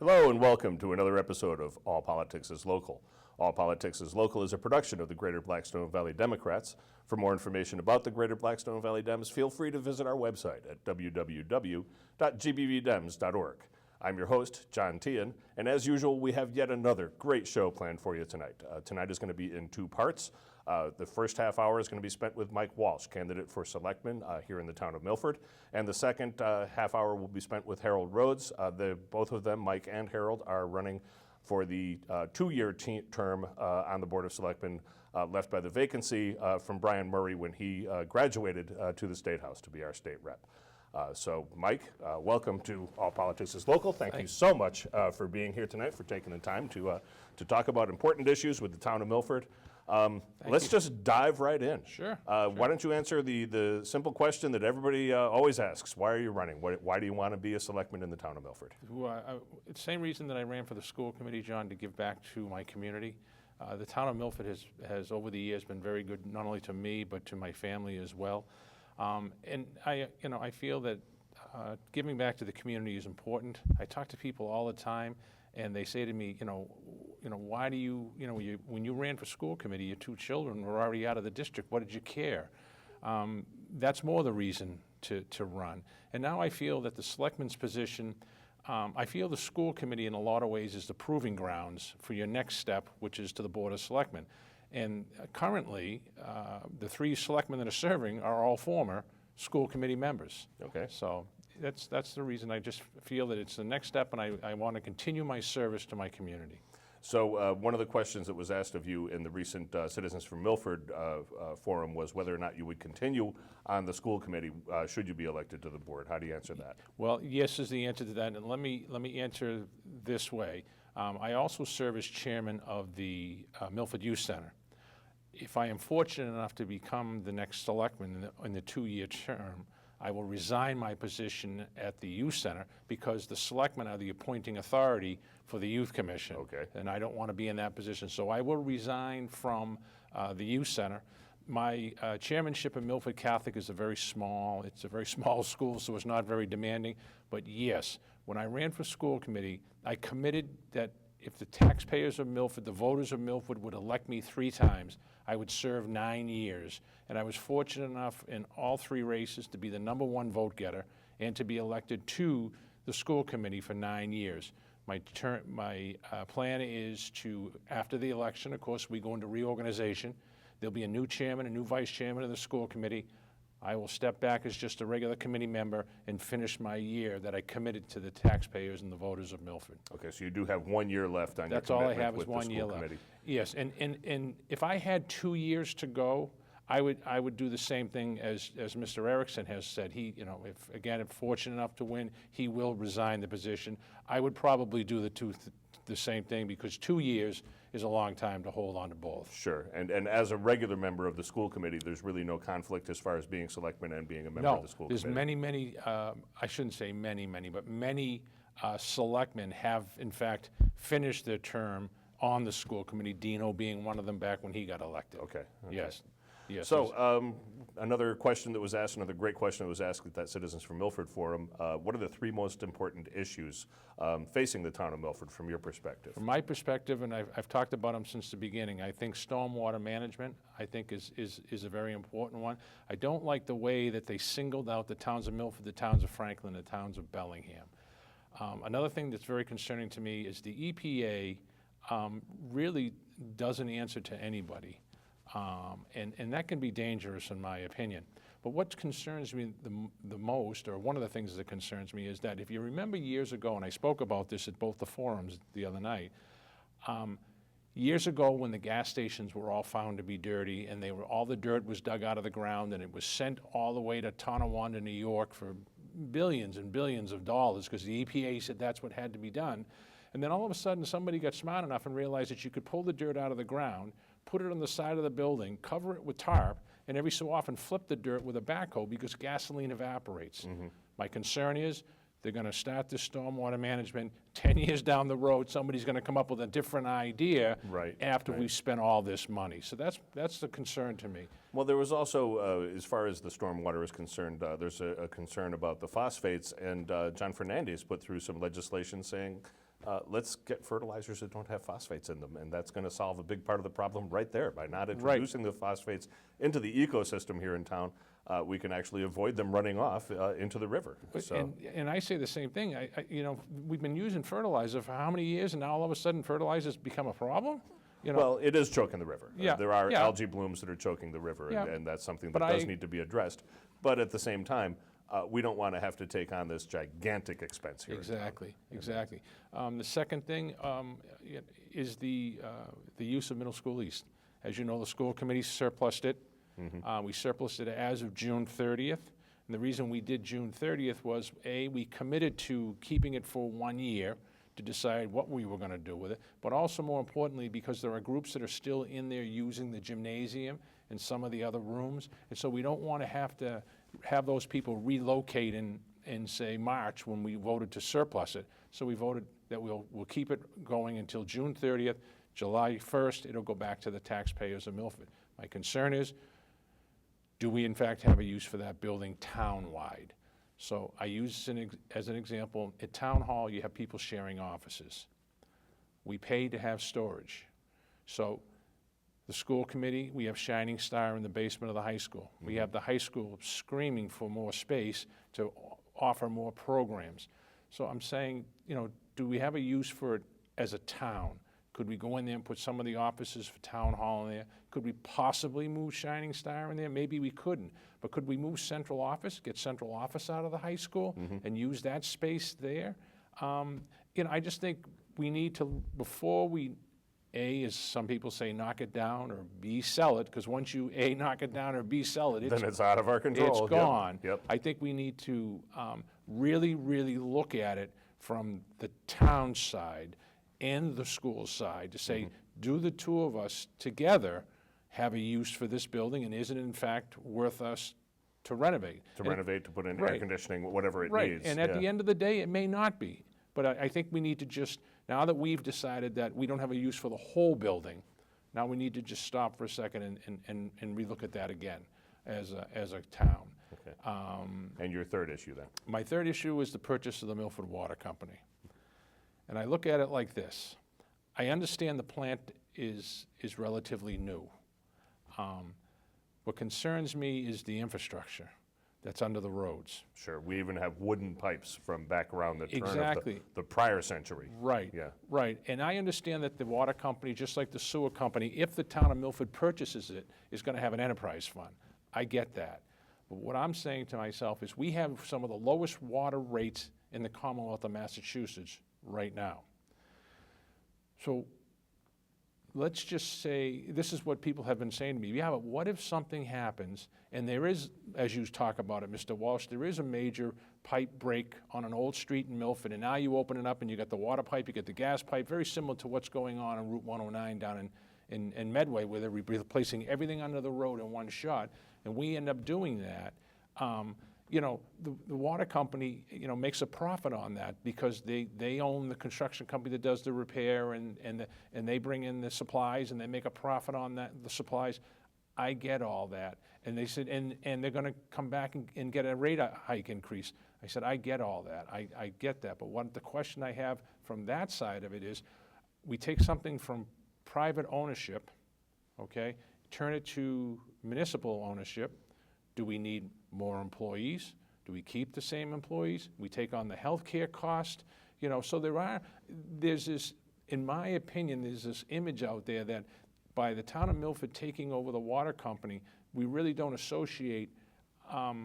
Hello and welcome to another episode of All Politics is Local. All Politics is Local is a production of the Greater Blackstone Valley Democrats. For more information about the Greater Blackstone Valley Dems, feel free to visit our website at www.gbvdems.org. I'm your host, John Tian, and as usual, we have yet another great show planned for you tonight. Tonight is going to be in two parts. The first half hour is going to be spent with Mike Walsh, candidate for Selectmen here in the town of Milford, and the second half hour will be spent with Harold Rhodes. Both of them, Mike and Harold, are running for the two-year term on the Board of Selectmen left by the vacancy from Brian Murray when he graduated to the State House to be our state rep. So, Mike, welcome to All Politics is Local. Thank you so much for being here tonight, for taking the time to talk about important issues with the town of Milford. Let's just dive right in. Sure. Why don't you answer the simple question that everybody always asks? Why are you running? Why do you want to be a selectman in the town of Milford? It's the same reason that I ran for the school committee, John, to give back to my community. The town of Milford has over the years been very good, not only to me, but to my family as well. And I feel that giving back to the community is important. I talk to people all the time, and they say to me, why do you, when you ran for school committee, your two children were already out of the district. What did you care? That's more the reason to run. And now I feel that the selectman's position, I feel the school committee in a lot of ways is the proving grounds for your next step, which is to the Board of Selectmen. And currently, the three selectmen that are serving are all former school committee members. Okay. So that's the reason I just feel that it's the next step, and I want to continue my service to my community. So one of the questions that was asked of you in the recent Citizens from Milford forum was whether or not you would continue on the school committee should you be elected to the board. How do you answer that? Well, yes is the answer to that, and let me answer this way. I also serve as chairman of the Milford Youth Center. If I am fortunate enough to become the next selectman in the two-year term, I will resign my position at the youth center because the selectmen are the appointing authority for the youth commission. Okay. And I don't want to be in that position. So I will resign from the youth center. My chairmanship of Milford Catholic is a very small school, so it's not very demanding. But yes, when I ran for school committee, I committed that if the taxpayers of Milford, the voters of Milford, would elect me 3 times, I would serve 9 years. And I was fortunate enough in all 3 races to be the #1 vote getter and to be elected to the school committee for 9 years. My plan is to, after the election, of course, we go into reorganization. There'll be a new chairman, a new vice chairman of the school committee. I will step back as just a regular committee member and finish my year that I committed to the taxpayers and the voters of Milford. Okay, so you do have 1 year left on That's your all I commitment have is with the 1 school year left. committee. Yes, and if I had 2 years to go, I would do the same thing as Mr. Erickson has said. He, if fortunate enough to win, he will resign the position. I would probably do the same thing because 2 years is a long time to hold on to both. Sure, and as a regular member of the school committee, there's really no conflict as far as being selectman and being a member of the school committee. No, there's many, I shouldn't say many, but many selectmen have, in fact, finished their term on the school committee, Dino being one of them back when he got elected. Okay. Yes. Yes. So another question that was asked, another great question that was asked at that Citizens from Milford forum, what are the 3 most important issues facing the town of Milford from your perspective? From my perspective, and I've talked about them since the beginning, I think stormwater management, I think is a very important one. I don't like the way that they singled out the towns of Milford, the towns of Franklin, the towns of Bellingham. Another thing that's very concerning to me is the EPA really doesn't answer to anybody. And that can be dangerous in my opinion. But what concerns me the most, or one of the things that concerns me, is that if you remember years ago, and I spoke about this at both the forums the other night, years ago when the gas stations were all found to be dirty and all the dirt was dug out of the ground and it was sent all the way to Tonawanda, New York for billions and billions of dollars because the EPA said that's what had to be done. And then all of a sudden somebody got smart enough and realized that you could pull the dirt out of the ground, put it on the side of the building, cover it with tarp, and every so often flip the dirt with a backhoe because gasoline evaporates. Mm-hmm. My concern is They're going to start this stormwater management. 10 years down the road, somebody's going to come up with a different idea Right, after we've spent all this money. So that's the concern to me. Well, there was also, as far as the stormwater is concerned, there's a concern about the phosphates, and John Fernandez put through some legislation saying, let's get fertilizers that don't have phosphates in them, and that's going to solve a big part of the problem right there. By not introducing the phosphates into the ecosystem here in town, we can actually avoid them running off into the river. So, And I say the same thing. You know, we've been using fertilizer for how many years, and now all of a sudden fertilizer's become a problem? You know, well, it is choking the river. Yeah, There are yeah. algae blooms that are choking the river, Yeah. and that's something But that does I- need to be addressed. But at the same time, we don't want to have to take on this gigantic expense here. Exactly, exactly. The second thing is the use of Middle School East. As you know, the school committee surplused it. We surplused it as of June 30th. And the reason we did June 30th was, A, we committed to keeping it for 1 year to decide what we were going to do with it, but also more importantly, because there are groups that are still in there using the gymnasium and some of the other rooms. And so we don't want to have those people relocate in say, March when we voted to surplus it. So we voted that we'll keep it going until June 30th. July 1st, it'll go back to the taxpayers of Milford. My concern is, do we in fact have a use for that building town-wide? So I use as an example, at Town Hall, you have people sharing offices. We pay to have storage. So the school committee, we have Shining Star in the basement of the high school. We have the high school screaming for more space to offer more programs. So I'm saying, you know, do we have a use for it as a town? Could we go in there and put some of the offices for Town Hall in there? Could we possibly move Shining Star in there? Maybe we couldn't. But could we move central office, get central office out of the high school and use that space there? You know, I just think we need to, before we, A, as some people say, knock it down, or B, sell it, because once you, A, knock it down, or B, sell it, Then it's out of our control. it's Yep, gone. Yep. I think we need to really, really look at it from the town side and the school side to say, do the two of us together have a use for this building, and is it in fact worth us to renovate? To renovate, to put in air Right. conditioning, whatever it Right, needs. and at yeah. the end of the day, it may not be. But I think we need to just, now that we've decided that we don't have a use for the whole building, now we need to just stop for a second and relook at that again as a town. Okay. And your third issue then? My third issue is the purchase of the Milford Water Company. And I look at it like this. I understand the plant is relatively new. What concerns me is the infrastructure that's under the roads. Sure, we even have wooden pipes from back around the turn Exactly. of the prior century. Right, Yeah. right. And I understand that the water company, just like the sewer company, if the town of Milford purchases it, is going to have an enterprise fund. I get that. But what I'm saying to myself is we have some of the lowest water rates in the Commonwealth of Massachusetts right now. So let's just say, this is what people have been saying to me, yeah, but what if something happens, and there is, as you talk about it, Mr. Walsh, there is a major pipe break on an old street in Milford, and now you open it up and you got the water pipe, you get the gas pipe, very similar to what's going on Route 109 down in Medway, where they're replacing everything under the road in one shot, and we end up doing that. You know, the water company, you know, makes a profit on that because they own the construction company that does the repair and they bring in the supplies and they make a profit on that, the supplies. I get all that. And they said, and they're gonna come back and get a rate hike increase. I said, I get all that, I get that. But the question I have from that side of it is, we take something from private ownership, okay, turn it to municipal ownership. Do we need more employees? Do we keep the same employees? We take on the healthcare cost, you know, so there's this, in my opinion, there's this image out there that by the town of Milford taking over the water company, we really don't associate a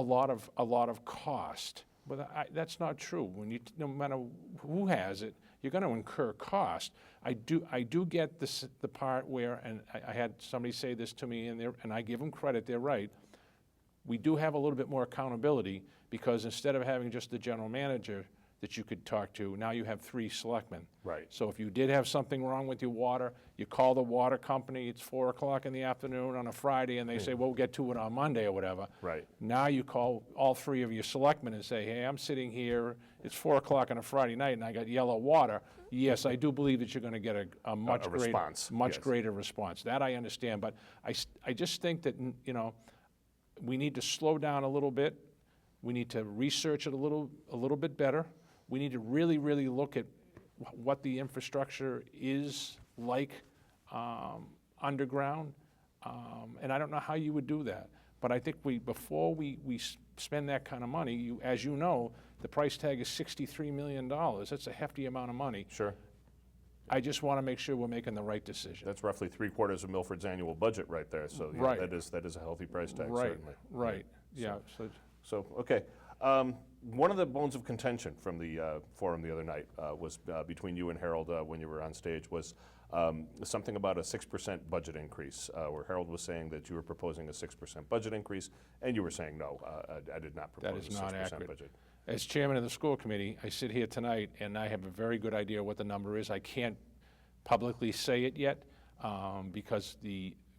lot of cost. But that's not true. No matter who has it, you're going to incur cost. I do get the part where, and I had somebody say this to me, and I give them credit, they're right. We do have a little bit more accountability because instead of having just the general manager that you could talk to. Now you have 3 selectmen. Right. So if you did have something wrong with your water, you call the water company, it's 4 o'clock in the afternoon on a Friday, and they say, well, we'll get to it on Monday or whatever. Right. Now you call all 3 of your selectmen and say, hey, I'm sitting here, it's 4 o'clock on a Friday night, and I got yellow water. Yes, I do believe that you're going to get a much greater response, much yes. greater response. That I understand, but I just think that, you know, we need to slow down a little bit. We need to research it a little bit better. We need to really, really look at what the infrastructure is like underground, and I don't know how you would do that. But I think before we spend that kind of money, as you know, the price tag is $63 million. That's a hefty amount of money. Sure. I just want to make sure we're making the right decision. That's roughly 3/4 of Milford's annual budget right there. So yeah, Right. that is a healthy price tag, Right, certainly. right, yeah. So, okay. One of the bones of contention from the forum the other night was between you and Harold when you were on stage was something about a 6% budget increase, where Harold was saying that you were proposing a 6% budget increase, and you were saying, no, I did not propose That is a 6% not accurate. budget. As chairman of the school committee, I sit here tonight and I have a very good idea what the number is. I can't publicly say it yet because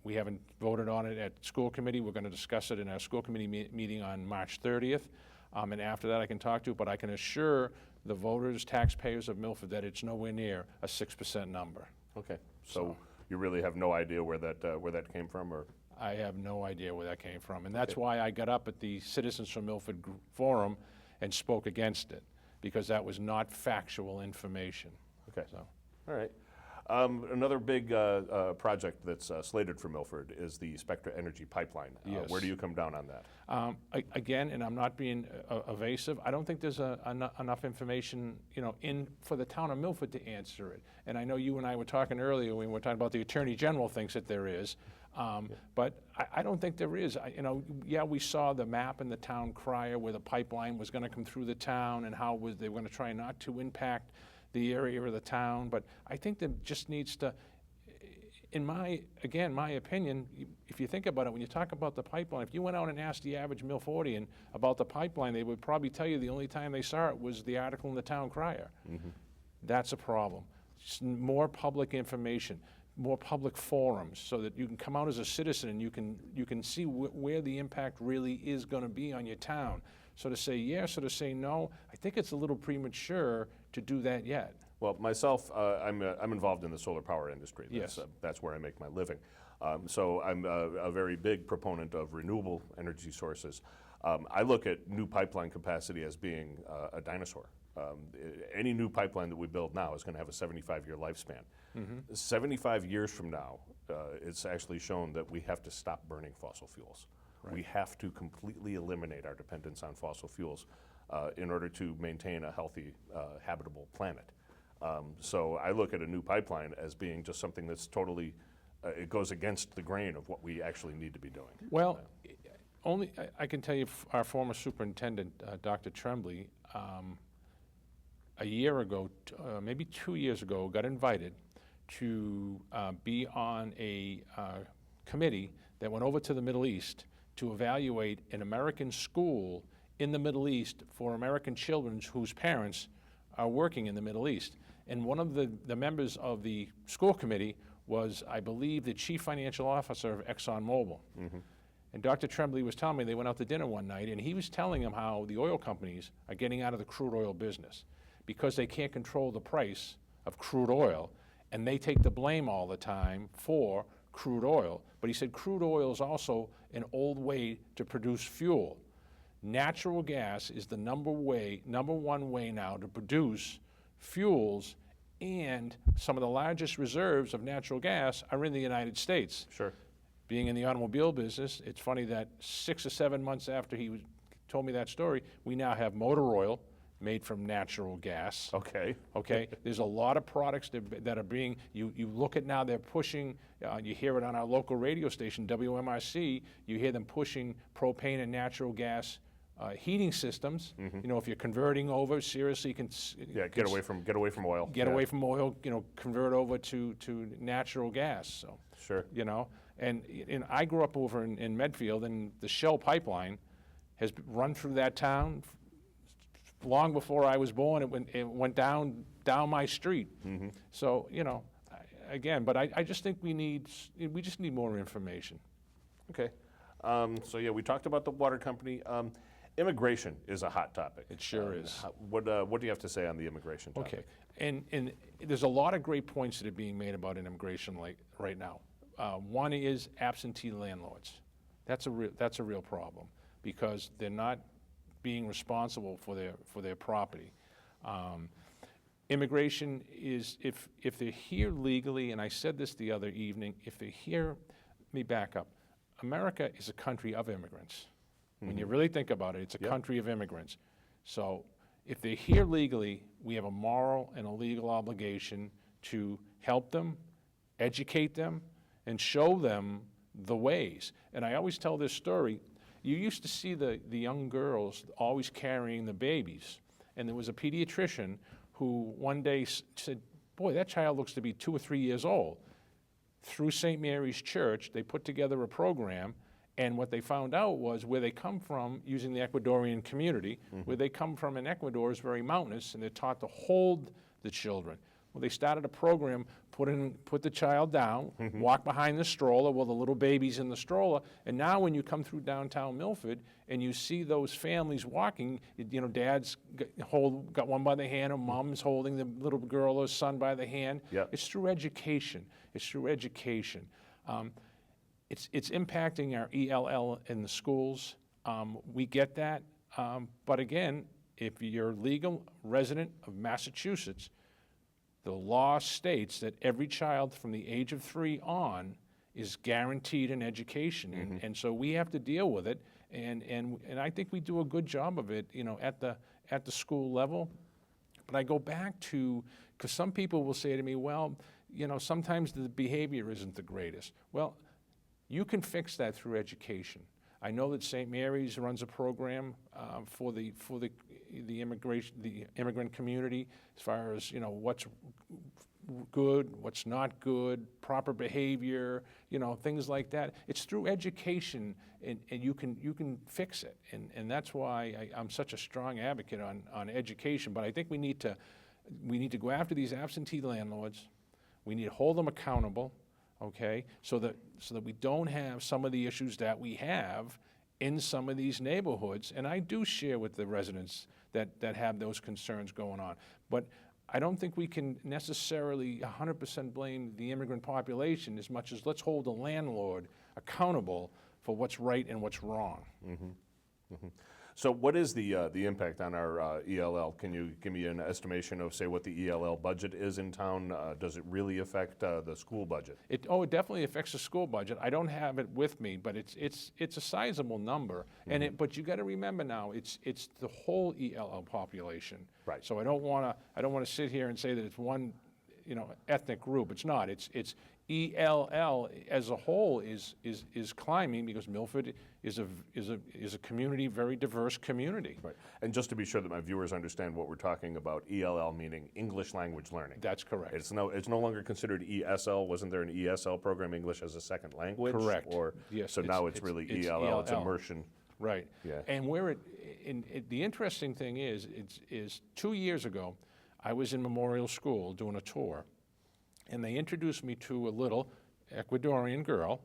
we haven't voted on it at school committee. We're going to discuss it in our school committee meeting on March 30th. And after that I can talk to, but I can assure the voters, taxpayers of Milford that it's nowhere near a 6% number. Okay. So you really have no idea where that came from, or? I have no idea where that came from. And that's why I got up at the Citizens from Milford Forum and spoke against it, because that was not factual information. Okay. So. All right. Another big project that's slated for Milford is the Spectra Energy Pipeline. Yes. Where do you come down on that? Again, and I'm not being evasive, I don't think there's enough information, you know, for the town of Milford to answer it. And I know you and I were talking earlier when we were talking about the Attorney General thinks that there is, but I don't think there is. You know, yeah, we saw the map in the town crier where the pipeline was going to come through the town and how they were going to try not to impact the area of the town, but I think there just needs to, in my opinion, if you think about it, when you talk about the pipeline, if you went out and asked the average Milfordian about the pipeline, they would probably tell you the only time they saw it was the article in the town crier. Mm-hmm. That's a problem. Just more public information, more public forums, so that you can come out as a citizen and you can see where the impact really is going to be on your town. So to say yes or to say no, I think it's a little premature to do that yet. Well, myself, I'm involved in the solar power industry. Yes. That's where I make my living. So I'm a very big proponent of renewable energy sources. I look at new pipeline capacity as being a dinosaur. Any new pipeline that we build now is going to have a 75-year lifespan. Mm-hmm. 75 years from now, it's actually shown that we have to stop burning fossil fuels. Right. We have to completely eliminate our dependence on fossil fuels in order to maintain a healthy, habitable planet. So I look at a new pipeline as being just something that's totally, it goes against the grain of what we actually need to be doing. Well, I can tell you our former superintendent, Dr. Tremblay, a year ago, maybe 2 years ago, got invited to be on a committee that went over to the Middle East to evaluate an American school in the Middle East for American children whose parents are working in the Middle East. And one of the members of the school committee was, I believe, the chief financial officer of ExxonMobil. Mm-hmm. And Dr. Tremblay was telling me they went out to dinner one night, and he was telling them how the oil companies are getting out of the crude oil business because they can't control the price of crude oil, and they take the blame all the time for crude oil. But he said crude oil is also an old way to produce fuel. Natural gas is the number one way now to produce fuels, and some of the largest reserves of natural gas are in the United States. Sure. Being in the automobile business, it's funny that 6 or 7 months after he told me that story, we now have motor oil made from natural gas. Okay. Okay. There's a lot of products that are being, you look at now, they're pushing, you hear it on our local radio station, WMRC, you hear them pushing propane and natural gas heating systems. Mm-hmm. You know, if you're converting over, seriously, get away from oil. Get away from oil. You know, convert over to natural gas. So sure. You know, and I grew up over in Medfield, and the Shell pipeline has run through that town long before I was born, it went down my street. So, you know, again, but I just think we just need more information. Okay. So yeah, we talked about the water company. Immigration is a hot topic. It sure is. What do you have to say on the immigration topic? Okay, and there's a lot of great points that are being made about immigration right now. One is absentee landlords. That's a real problem because they're not being responsible for their property. Immigration is, if they're here legally, and I said this the other evening, if they're here, let me back up. America is a country of immigrants. When you really think about it, it's a country of immigrants. So if they're here legally, we have a moral and a legal obligation to help them, educate them, and show them the ways. And I always tell this story. You used to see the young girls always carrying the babies. And there was a pediatrician who one day said, boy, that child looks to be 2 or 3 years old. Through St. Mary's Church, they put together a program, and what they found out was where they come from, using the Ecuadorian community, where they come from in Ecuador is very mountainous, and they're taught to hold the children. Well, they started a program, put the child down, walk behind the stroller while the little baby's in the stroller, and now when you come through downtown Milford and you see those families walking, you know, dad's got one by the hand, and mom's holding the little girl or son by the hand. Yeah. It's through education. It's through education. It's impacting our ELL in the schools. We get that. But again, if you're a legal resident of Massachusetts, the law states that every child from the age of 3 on is guaranteed an education. And so we have to deal with it. And I think we do a good job of it, you know, at the school level. But I go back to, because some people will say to me, well, you know, sometimes the behavior isn't the greatest. Well, you can fix that through education. I know that St. Mary's runs a program for the immigrant community, as far as, you know, what's good, what's not good, proper behavior, you know, things like that. It's through education, and you can fix it, and that's why I'm such a strong advocate on education. But I think we need to go after these absentee landlords. We need to hold them accountable. Okay, so that we don't have some of the issues that we have in some of these neighborhoods. And I do share with the residents that have those concerns going on. But I don't think we can necessarily 100% blame the immigrant population as much as let's hold the landlord accountable for what's right and what's wrong. So what is the impact on our ELL? Can you give me an estimation of, say, what the ELL budget is in town? Does it really affect the school budget? It definitely affects the school budget. I don't have it with me, but it's a sizable number. And but you got to remember now, it's the whole ELL population. Right. So I don't want to sit here and say that it's one, you know, ethnic group. It's not. It's ELL as a whole is climbing because Milford is a community, very diverse community. Right. And just to be sure that my viewers understand what we're talking about, ELL meaning English language learning. That's correct. It's no longer considered ESL. Wasn't there an ESL program, English as a second language? Correct. Or yes. So now it's really ELL. It's immersion. Right. Yeah. And the interesting thing is 2 years ago, I was in Memorial School doing a tour, and they introduced me to a little Ecuadorian girl,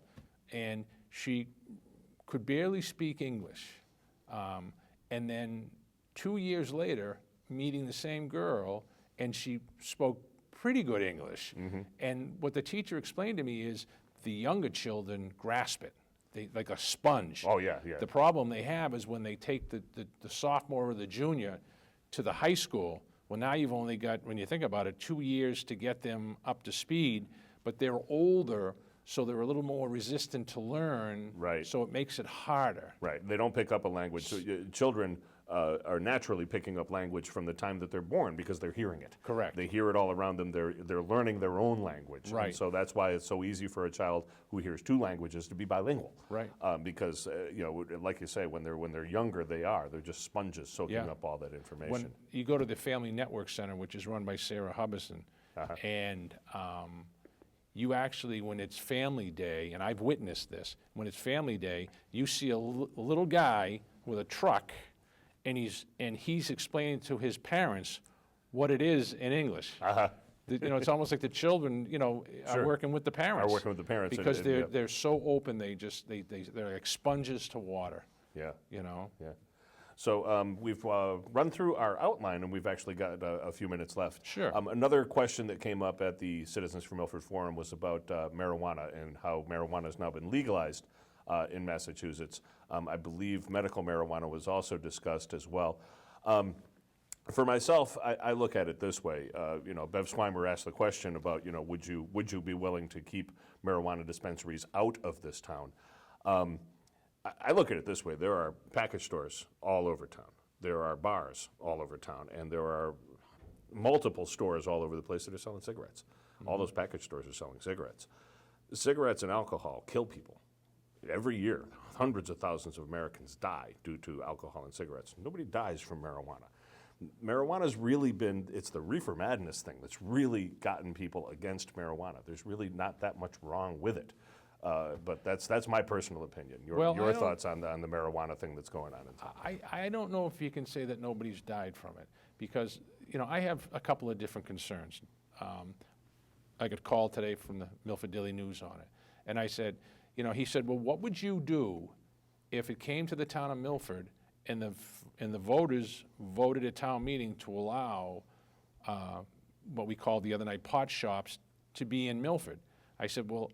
and she could barely speak English. And then 2 years later, meeting the same girl, and she spoke pretty good English. And what the teacher explained to me is the younger children grasp it. They, like a sponge. Oh, yeah, yeah. The problem they have is when they take the sophomore or the junior to the high school, well, now you've only got, when you think about it, 2 years to get them up to speed, but they're older, so they're a little more resistant to learn. Right. So it makes it harder. Right. They don't pick up a language. So children are naturally picking up language from the time that they're born because they're hearing it. Correct. They hear it all around them. They're learning their own language. Right. And so that's why it's so easy for a child who hears 2 languages to be bilingual. Right. Because you know, like you say, when they're younger, they're just sponges soaking up all that information. When you go to the Family Network Center, which is run by Sarah Hubison, and you actually, when it's family day, and I've witnessed this, when it's family day, you see a little guy with a truck, and he's explaining to his parents what it is in English. It's almost like the children, are working with the parents. Are working with the parents. Because they're so open, they're like sponges to water. Yeah. Yeah. So we've run through our outline, and we've actually got a few minutes left. Sure. Another question that came up at the Citizens for Milford Forum was about marijuana and how marijuana has now been legalized in Massachusetts. I believe medical marijuana was also discussed as well. For myself, I look at it this way. Bev Swimer asked the question about, would you be willing to keep marijuana dispensaries out of this town? I look at it this way. There are package stores all over town. There are bars all over town. And there are multiple stores all over the place that are selling cigarettes. All those package stores are selling cigarettes. Cigarettes and alcohol kill people. Every year, hundreds of thousands of Americans die due to alcohol and cigarettes. Nobody dies from marijuana. Marijuana's really been, it's the reefer madness thing that's really gotten people against marijuana. There's really not that much wrong with it. But that's my personal opinion. Your thoughts on the marijuana thing that's going on in town? I don't know if you can say that nobody's died from it, because I have a couple of different concerns. I got a call today from the Milford Daily News on it, and I said, he said, well, what would you do if it came to the town of Milford and the voters voted at town meeting to allow what we called the other night pot shops to be in Milford? I said, well,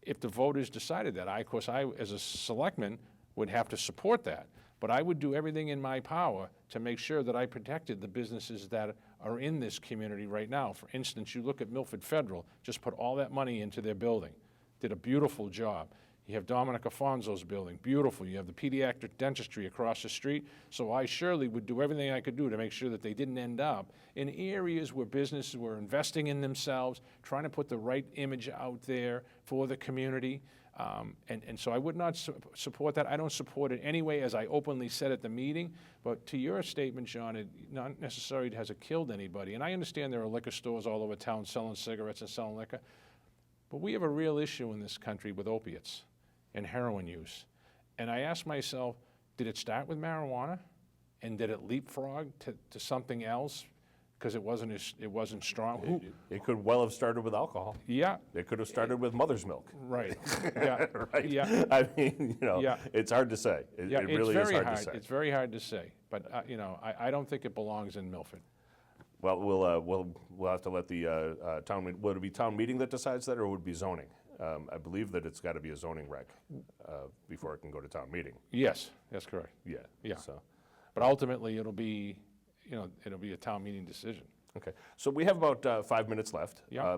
if the voters decided that, of course, I, as a selectman, would have to support that. But I would do everything in my power to make sure that I protected the businesses that are in this community right now. For instance, you look at Milford Federal, just put all that money into their building, did a beautiful job. You have Dominic Afonso's building, beautiful. You have the pediatric dentistry across the street. So I surely would do everything I could do to make sure that they didn't end up in areas where businesses were investing in themselves, trying to put the right image out there for the community. And so I would not support that. I don't support it anyway, as I openly said at the meeting. But to your statement, John, it not necessarily has it killed anybody. And I understand there are liquor stores all over town selling cigarettes and selling liquor. But we have a real issue in this country with opiates and heroin use. And I asked myself, did it start with marijuana? And did it leapfrog to something else because it wasn't strong? It could well have started with alcohol. Yeah. It could have started with mother's milk. Right. Yeah. Right. Yeah. I mean, yeah. It's hard to say. It really is hard to say. It's very hard to say. But I don't think it belongs in Milford. Well, we'll have to let the town. Would it be town meeting that decides that, or would it be zoning? I believe that it's got to be a zoning rec before it can go to town meeting. Yes, that's correct. Yeah. Yeah. So, but ultimately, it'll be a town meeting decision. okay. So we have about 5 minutes left. Yeah.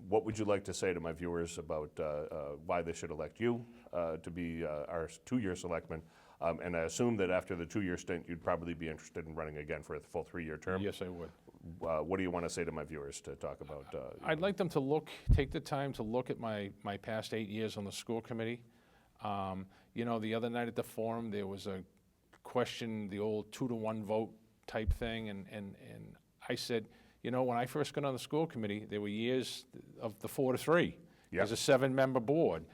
What would you like to say to my viewers about why they should elect you to be our 2-year selectman? And I assume that after the 2-year stint, you'd probably be interested in running again for a full 3-year term. Yes, I would. What do you want to say to my viewers to talk about? I'd like them to take the time to look at my past 8 years on the school committee. The other night at the forum, there was a question, the old 2-to-1 vote type thing, and I said, when I first got on the school committee, there were years of the 4-to-3. Yep. As a 7-member board.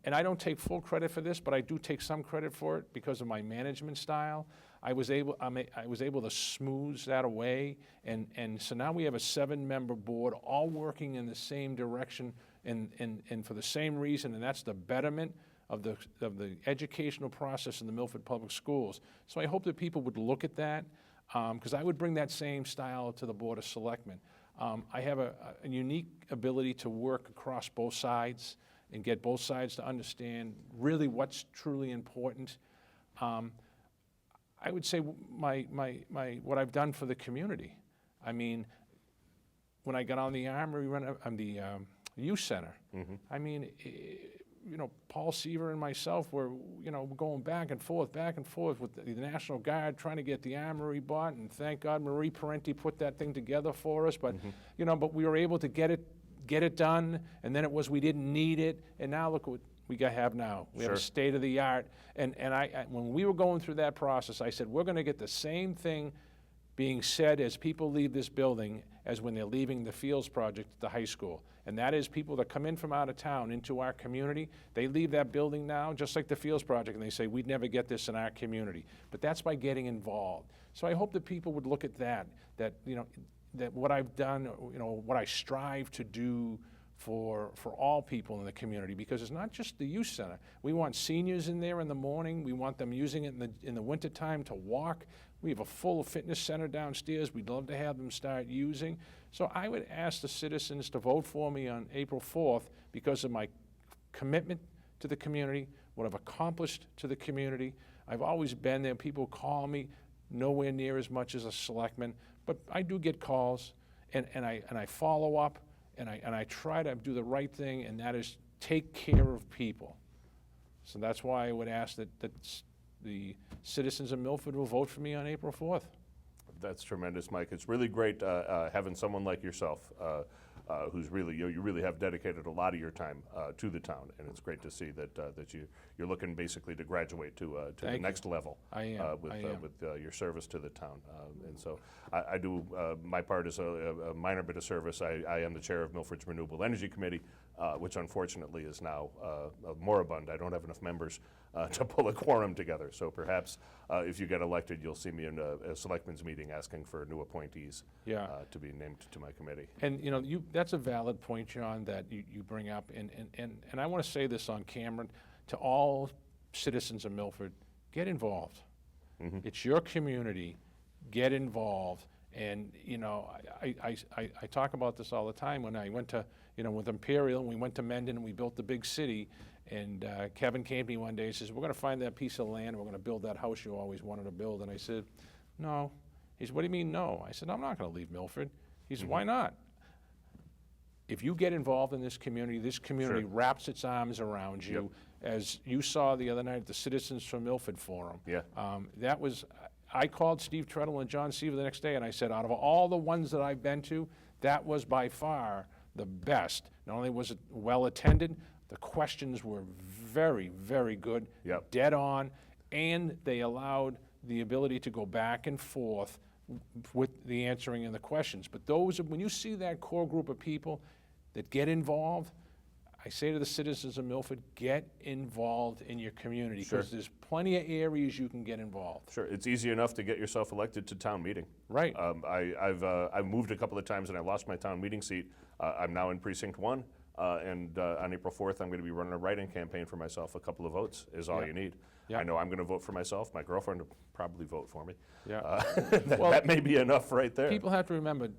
And I don't take full credit for this, but I do take some credit for it because of my management style. I was able to smooth that away, and so now we have a 7-member board all working in the same direction and for the same reason, and that's the betterment of the educational process in the Milford Public Schools. So I hope that people would look at that, because I would bring that same style to the Board of Selectmen. I have a unique ability to work across both sides and get both sides to understand really what's truly important. I would say what I've done for the community. I mean, when I got on the Armory, on the youth center, I mean, Paul Seaver and myself were, going back and forth with the National Guard, trying to get the Armory bought, and thank God Marie Parenti put that thing together for us. But, but we were able to get it done, and then we didn't need it, and now look what we have now. We have a state of the art, and I when we were going through that process, I said, we're going to get the same thing being said as people leave this building as when they're leaving the Fields project at the high school. And that is people that come in from out of town into our community. They leave that building now, just like the Fields project, and they say, we'd never get this in our community. But that's by getting involved. So I hope that people would look at that, you know, that what I've done, you know, what I strive to do for all people in the community, because it's not just the youth center. We want seniors in there in the morning. We want them using it in the wintertime to walk. We have a full fitness center downstairs we'd love to have them start using. So I would ask the citizens to vote for me on April 4th because of my commitment to the community, what I've accomplished to the community. I've always been there. People call me, nowhere near as much as a selectman, but I do get calls, and I follow up. And I try to do the right thing, and that is take care of people. So that's why I would ask that the citizens of Milford will vote for me on April 4th. That's tremendous, Mike. It's really great having someone like yourself who's really, you really have dedicated a lot of your time to the town, and it's great to see that you're looking basically to graduate to the next level. I am. With your service to the town, and so I do my part is a minor bit of service. I am the chair of Milford's Renewable Energy Committee, which unfortunately is now moribund. I don't have enough members to pull a quorum together. So perhaps if you get elected, you'll see me in a selectmen's meeting asking for new appointees to be named to my committee. And you know, that's a valid point, John, that you bring up. And I want to say this on camera to all citizens of Milford: get involved. Mm-hmm. It's your community. Get involved. And you know, I talk about this all the time. When I went to, you know, with Imperial, and we went to Mendon, and we built the big city. And Kevin came to me one day and says, we're going to find that piece of land, and we're going to build that house you always wanted to build. And I said, no. He said, what do you mean no? I said, I'm not going to leave Milford. He said, why not? If you get involved in this community Sure. wraps its arms around you, as you saw the other night at the Citizens from Milford Forum. Yeah. That was, I called Steve Treadle and John Seaver the next day, and I said, out of all the ones that I've been to, that was by far the best. Not only was it well attended, the questions were very, very good, dead on, and they allowed the ability to go back and forth with the answering and the questions. But those, when you see that core group of people that get involved, I say to the citizens of Milford, get involved in your community, because there's plenty of areas you can get involved. Sure, it's easy enough to get yourself elected to town meeting. Right. I've moved a couple of times and I lost my town meeting seat. I'm now in precinct 1. And on April 4th, I'm going to be running a write-in campaign for myself. A couple of votes is all you need. Yeah. I know I'm going to vote for myself. My girlfriend will probably vote for me. Yeah. That may be enough right there. People have to remember,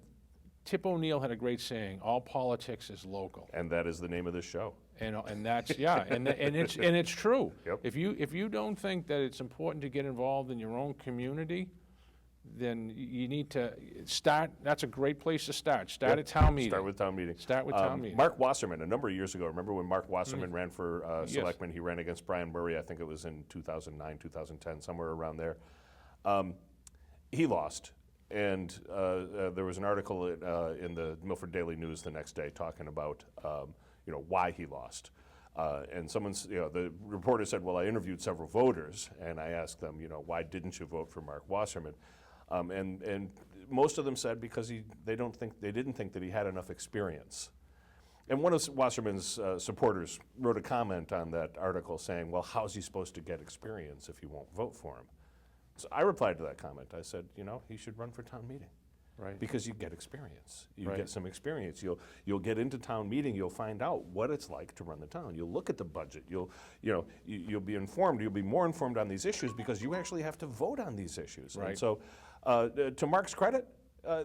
Tip O'Neill had a great saying, all politics is local. And that is the name of this show. And that's, and it's true. Yep. If you don't think that it's important to get involved in your own community, then you need to start. That's a great place to start. Start at town meeting. Start with town meeting. Start with town meeting. Mark Wasserman, a number of years ago, remember when Mark Wasserman ran for selectman? He ran against Brian Murray. I think it was in 2009, 2010, somewhere around there. He lost. And there was an article in the Milford Daily News the next day talking about why he lost. And the reporter said, well, I interviewed several voters, and I asked them, why didn't you vote for Mark Wasserman? And most of them said because they didn't think that he had enough experience. And one of Wasserman's supporters wrote a comment on that article saying, well, how's he supposed to get experience if you won't vote for him? So I replied to that comment. I said, he should run for town meeting. Right. Because you get experience. You get some experience. You'll get into town meeting. You'll find out what it's like to run the town. You'll look at the budget. You'll be informed. You'll be more informed on these issues because you actually have to vote on these issues. Right. And so, to Mark's credit,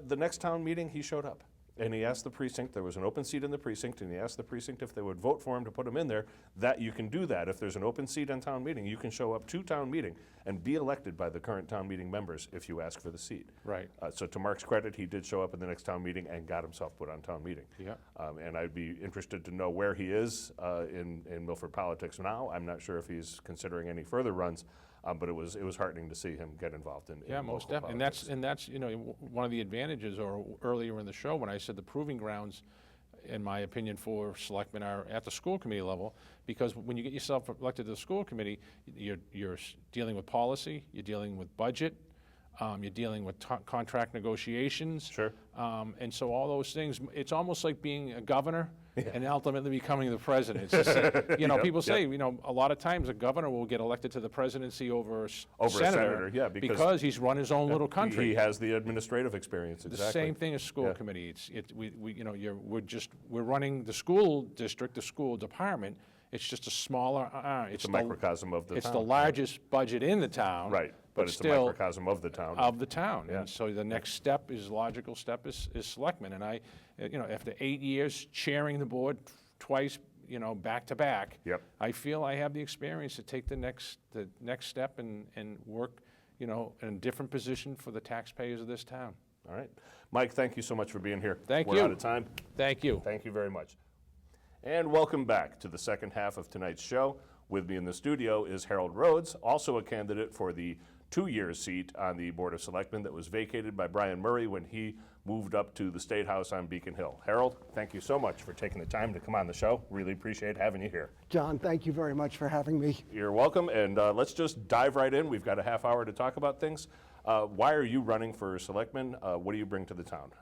the next town meeting he showed up. And he asked the precinct, there was an open seat in the precinct, and he asked the precinct if they would vote for him to put him in there, that you can do that. If there's an open seat on town meeting, you can show up to town meeting and be elected by the current town meeting members if you ask for the seat. Right. So to Mark's credit, he did show up in the next town meeting and got himself put on town meeting. Yeah. And I'd be interested to know where he is in Milford politics now. I'm not sure if he's considering any further runs. But it was heartening to see him get involved in most definitely, and that's one of the advantages. Or earlier in the show when I said the proving grounds, in my opinion, for selectmen are at the school committee level, because when you get yourself elected to the school committee, you're dealing with policy, you're dealing with budget, You're dealing with contract negotiations. Sure. And so all those things, it's almost like being a governor and ultimately becoming the president. It's just, Yep, people say, a lot of times a governor will get elected to the presidency over a a senator, yeah, because he's run his own little country. He has the administrative experience, The exactly. same thing as school committee. We're running the school district, the school department. It's just a smaller, It's a microcosm of the town. It's the largest budget in the town. Right, but it's still a microcosm of the town. of the town. And so the next step logical step is selectmen. And I, after 8 years chairing the board twice, back to back, Yep. I feel I have the experience to take the next step and work, in a different position for the taxpayers of this town. All right. Mike, thank you so much for being here. Thank We're you. out of time. Thank you. Thank you very much. And welcome back to the second half of tonight's show. With me in the studio is Harold Rhodes, also a candidate for the 2-year seat on the Board of Selectmen that was vacated by Brian Murray when he moved up to the State House on Beacon Hill. Harold, thank you so much for taking the time to come on the show. Really appreciate having you here. John, thank you very much for having me. You're welcome, and let's just dive right in. We've got a half hour to talk about things. Why are you running for Selectmen? What do you bring to the town?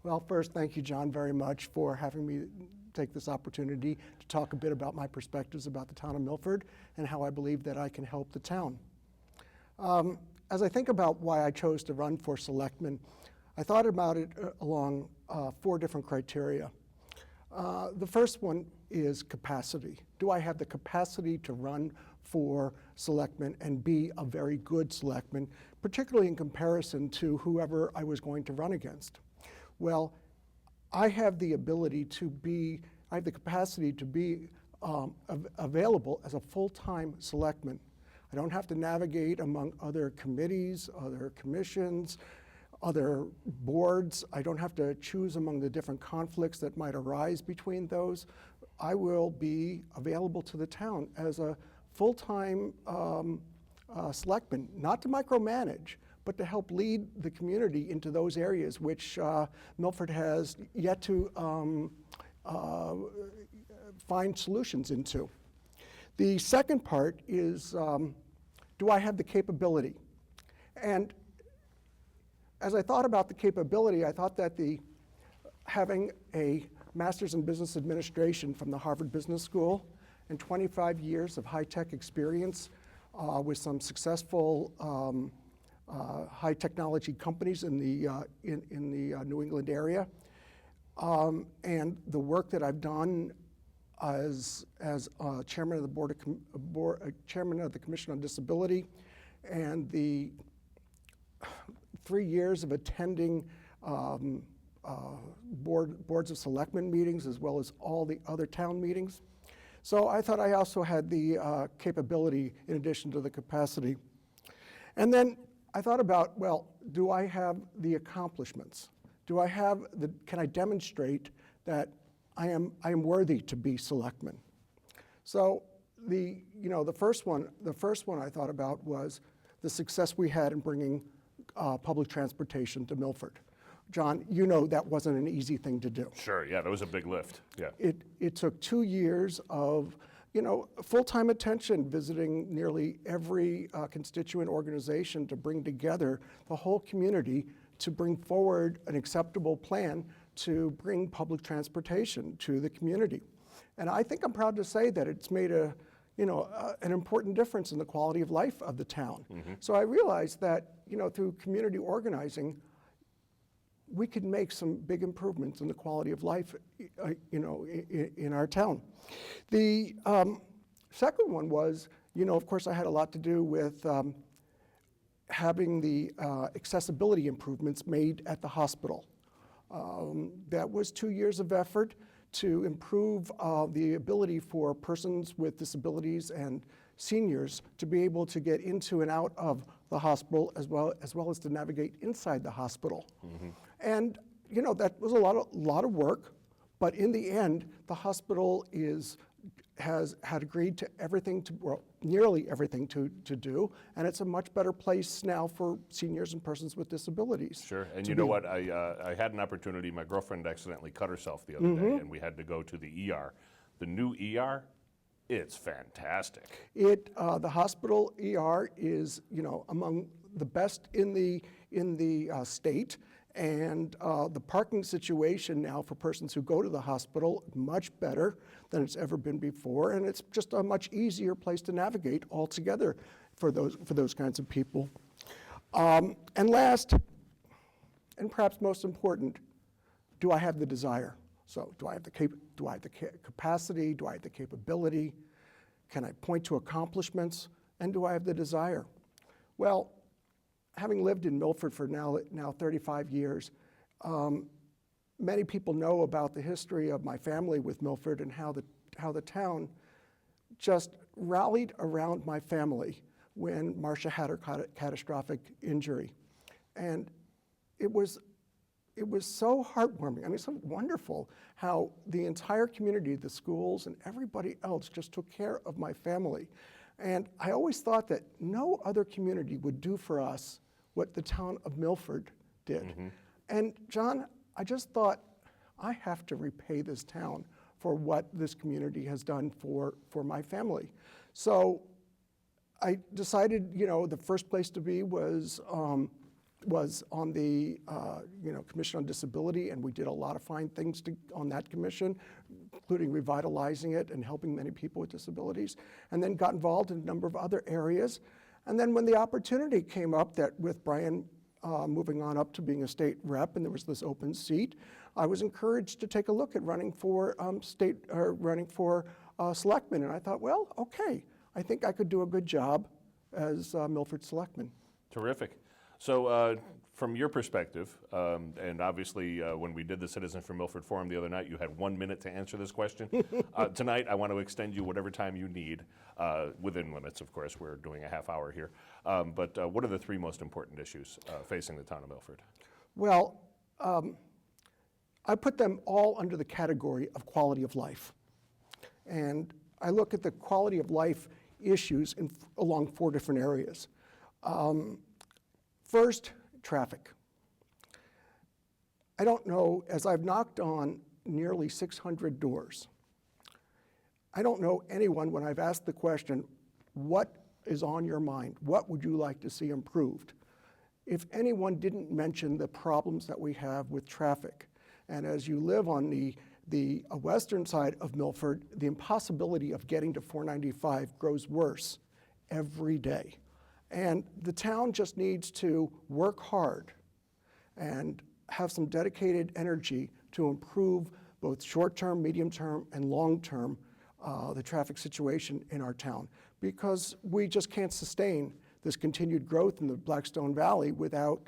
Well, first, thank you, John, very much for having me take this opportunity to talk a bit about my perspectives about the town of Milford and how I believe that I can help the town. As I think about why I chose to run for Selectmen, I thought about it along 4 different criteria. The first one is capacity. Do I have the capacity to run for Selectmen and be a very good Selectman, particularly in comparison to whoever I was going to run against? Well, I have the ability to be, I have the capacity to be available as a full-time selectman. I don't have to navigate among other committees, other commissions, other boards. I don't have to choose among the different conflicts that might arise between those. I will be available to the town as a full-time selectman, not to micromanage, but to help lead the community into those areas which Milford has yet to find solutions into. The second part is, do I have the capability? And as I thought about the capability, I thought that having a master's in business administration from the Harvard Business School and 25 years of high-tech experience with some successful high technology companies in the New England area, and the work that I've done as chairman of the chairman of the Commission on Disability, and the 3 years of attending boards of selectmen meetings as well as all the other town meetings. So I thought I also had the capability in addition to the capacity. And then I thought about, well, do I have the accomplishments? Do I have can I demonstrate that I am worthy to be selectman? So the first one I thought about was the success we had in bringing public transportation to Milford. John, that wasn't an easy thing to do. Sure, yeah, that was a big lift, yeah. It took 2 years of full-time attention, visiting nearly every constituent organization to bring together the whole community to bring forward an acceptable plan to bring public transportation to the community. And I think I'm proud to say that it's made an important difference in the quality of life of the town. Mm-hmm. So I realized that, through community organizing, we could make some big improvements in the quality of life, in our town. The second one was, of course, I had a lot to do with having the accessibility improvements made at the hospital. That was 2 years of effort to improve the ability for persons with disabilities and seniors to be able to get into and out of the hospital as well as to navigate inside the hospital. Mm-hmm. And that was a lot of work, but in the end, the hospital has agreed to nearly everything to do, and it's a much better place now for seniors and persons with disabilities. Sure, and you know what? I had an opportunity. My girlfriend accidentally cut herself the other Mm-hmm. day, and we had to go to the ER. The new ER, it's fantastic. The hospital ER is, among the best in the state, and the parking situation now for persons who go to the hospital, much better than it's ever been before, and it's just a much easier place to navigate altogether for those kinds of people. And last, and perhaps most important, do I have the desire? So do I have the capacity? Do I have the capability? Can I point to accomplishments? And do I have the desire? Well, having lived in Milford for now 35 years, many people know about the history of my family with Milford and how the town just rallied around my family when Marcia had her catastrophic injury. And it was so heartwarming. I mean, so wonderful how the entire community, the schools, and everybody else just took care of my family. And I always thought that no other community would do for us what the town of Milford did. Mm-hmm. And John, I just thought, I have to repay this town for what this community has done for my family. So I decided, the first place to be was on the Commission on Disability, and we did a lot of fine things on that commission, including revitalizing it and helping many people with disabilities, and then got involved in a number of other areas. And then when the opportunity came up that with Brian moving on up to being a state rep, and there was this open seat, I was encouraged to take a look at running for selectman, and I thought, well, okay, I think I could do a good job as Milford selectman. Terrific. So from your perspective, and obviously when we did the Citizen for Milford Forum the other night, you had 1 minute to answer this question. Tonight, I want to extend you whatever time you need, within limits, of course. We're doing a half hour here. But what are the 3 most important issues facing the town of Milford? Well, I put them all under the category of quality of life. And I look at the quality of life issues along 4 different areas. First, traffic. I don't know, as I've knocked on nearly 600 doors, I don't know anyone when I've asked the question, what is on your mind? What would you like to see improved? If anyone didn't mention the problems that we have with traffic, and as you live on the western side of Milford, the impossibility of getting to 495 grows worse every day. And the town just needs to work hard and have some dedicated energy to improve both short-term, medium-term, and long-term the traffic situation in our town, because we just can't sustain this continued growth in the Blackstone Valley without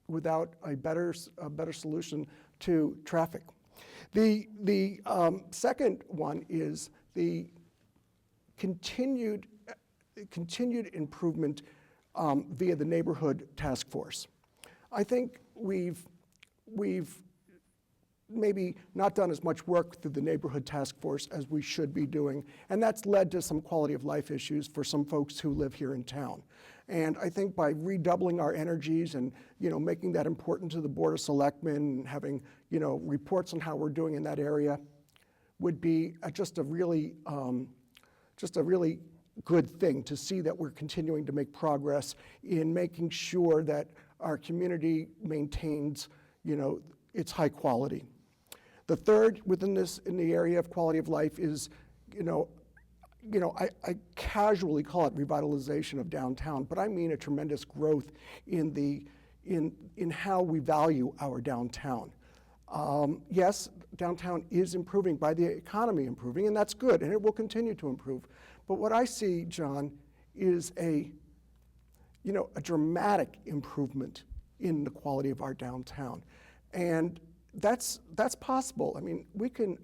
a better solution to traffic. The second one is the continued improvement via the neighborhood task force. I think we've maybe not done as much work through the neighborhood task force as we should be doing, and that's led to some quality of life issues for some folks who live here in town. And I think by redoubling our energies and making that important to the Board of Selectmen and having reports on how we're doing in that area would be just a really good thing to see that we're continuing to make progress in making sure that our community maintains its high quality. The third within this, in the area of quality of life, is I casually call it revitalization of downtown, but I mean a tremendous growth in how we value our downtown. Yes, downtown is improving by the economy improving, and that's good, and it will continue to improve. But what I see, John, is a dramatic improvement in the quality of our downtown, and that's possible. I mean, we can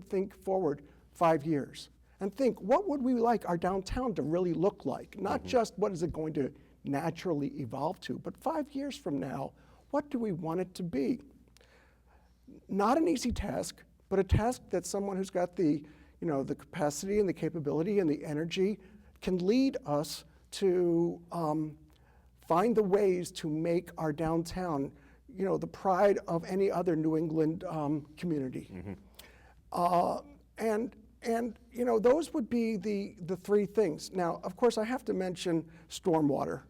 think forward 5 years and think, what would we like our downtown to really look like? Not just what is it going to naturally evolve to, but 5 years from now, what do we want it to be? Not an easy task, but a task that someone who's got the capacity and the capability and the energy can lead us to find the ways to make our downtown the pride of any other New England community. And those would be the 3 things. Now, of course, I have to mention stormwater.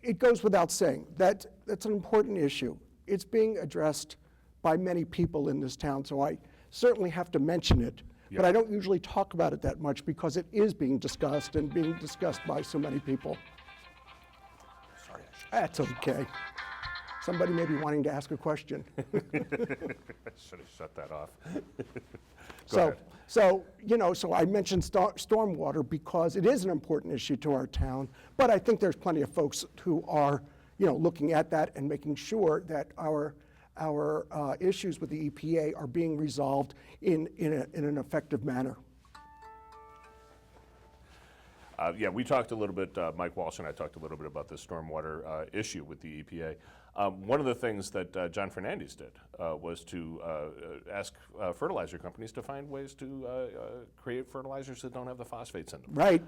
it goes without saying that that's an important issue. It's being addressed by many people in this town, so I certainly have to mention it. But I don't usually talk about it that much because it is being discussed and being discussed by so many people. Sorry. That's okay. Somebody may be wanting to ask a question. I should have shut that off. So I mentioned stormwater because it is an important issue to our town, but I think there's plenty of folks who are, looking at that and making sure that our issues with the EPA are being resolved in an effective manner. We talked a little bit, Mike Walsh and I talked a little bit about this stormwater issue with the EPA. One of the things that John Fernandez did was to ask fertilizer companies to find ways to create fertilizers that don't have the phosphates in them. Right.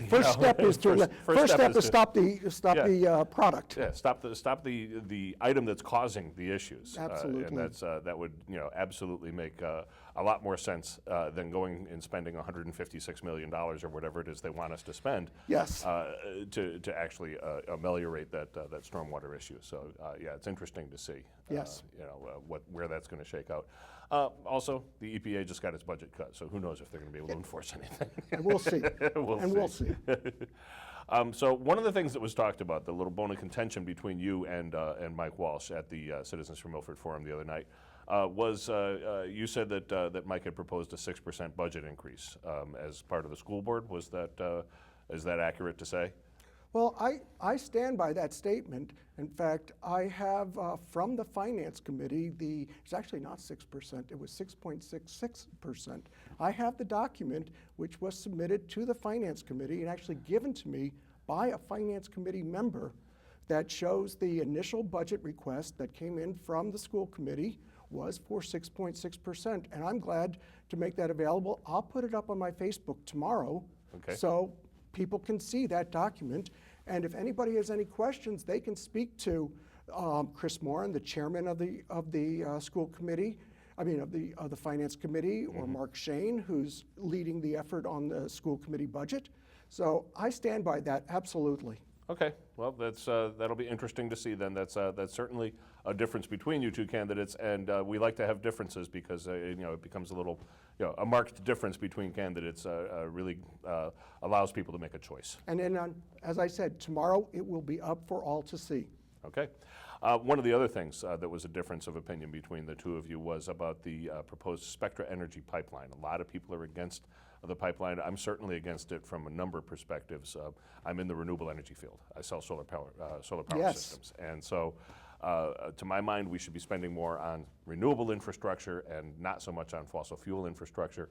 First step is to stop the product. Yeah, stop the item that's causing the issues. Absolutely. And that would absolutely make a lot more sense than going and spending $156 million or whatever it is they want us to spend. Yes. To actually ameliorate that stormwater issue. So it's interesting to see. Yes. Where that's going to shake out. Also, the EPA just got its budget cut, so who knows if they're going to be able to enforce anything. And we'll see. We'll see. So one of the things that was talked about, the little bone of contention between you and Mike Walsh at the Citizens for Milford Forum the other night, was you said that Mike had proposed a 6% budget increase as part of the school board. Is that accurate to say? Well, I stand by that statement. In fact, I have from the Finance Committee, it's actually not 6%, it was 6.66%. I have the document which was submitted to the Finance Committee and actually given to me by a Finance Committee member that shows the initial budget request that came in from the school committee was for 6.6%. And I'm glad to make that available. I'll put it up on my Facebook tomorrow. Okay. So people can see that document. And if anybody has any questions, they can speak to Chris Moran, the chairman of the school committee, of the finance committee, or Mark Shane, who's leading the effort on the school committee budget. So I stand by that, absolutely. Okay, well, that'll be interesting to see then. That's certainly a difference between you two candidates, and we like to have differences because it becomes a little, a marked difference between candidates really allows people to make a choice. And then, as I said, tomorrow it will be up for all to see. Okay. One of the other things that was a difference of opinion between the two of you was about the proposed Spectra Energy pipeline. A lot of people are against the pipeline. I'm certainly against it from a number of perspectives. I'm in the renewable energy field. I sell solar power Yes. systems. And so to my mind, we should be spending more on renewable infrastructure and not so much on fossil fuel infrastructure.